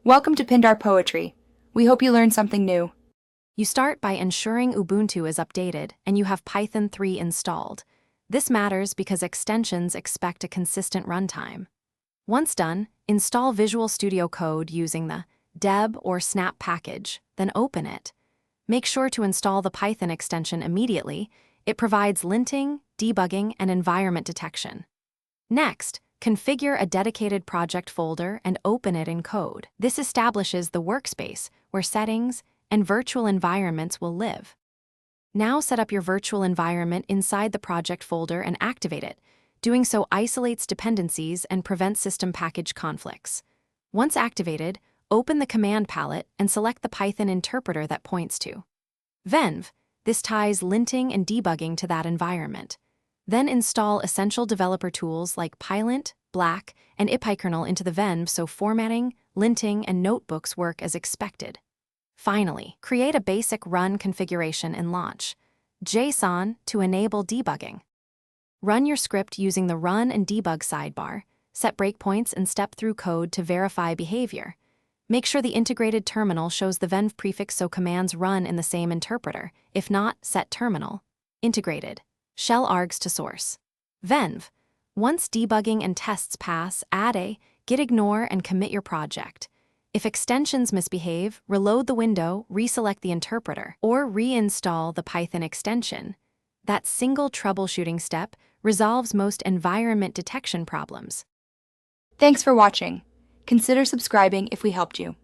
Welcome to Pindar Poetry. We hope you learned something new. You start by ensuring Ubuntu is updated and you have Python 3 installed. This matters because extensions expect a consistent runtime. Once done, install Visual Studio Code using the deb or snap package, then open it. Make sure to install the Python extension immediately. It provides linting, debugging, and environment detection. Next, configure a dedicated project folder and open it in code. This establishes the workspace where settings and virtual environments will live. Now set up your virtual environment inside the project folder and activate it. Doing so isolates dependencies and prevents system package conflicts. Once activated, open the command palette and select the Python interpreter that points to venv. This ties linting and debugging to that environment. Then install essential developer tools like Pylint, Black, and ipykernel into the venv so formatting, linting, and notebooks work as expected. Finally, create a basic run configuration and launch JSON to enable debugging. Run your script using the Run and Debug sidebar, set breakpoints and step through code to verify behavior. Make sure the integrated terminal shows the venv prefix so commands run in the same interpreter. If not, set terminal. Integrated. Shell args to source. Venv. Once debugging and tests pass, add a git ignore and commit your project. If extensions misbehave, reload the window, reselect the interpreter, or reinstall the Python extension. That single troubleshooting step resolves most environment detection problems. Thanks for watching. Consider subscribing if we helped you.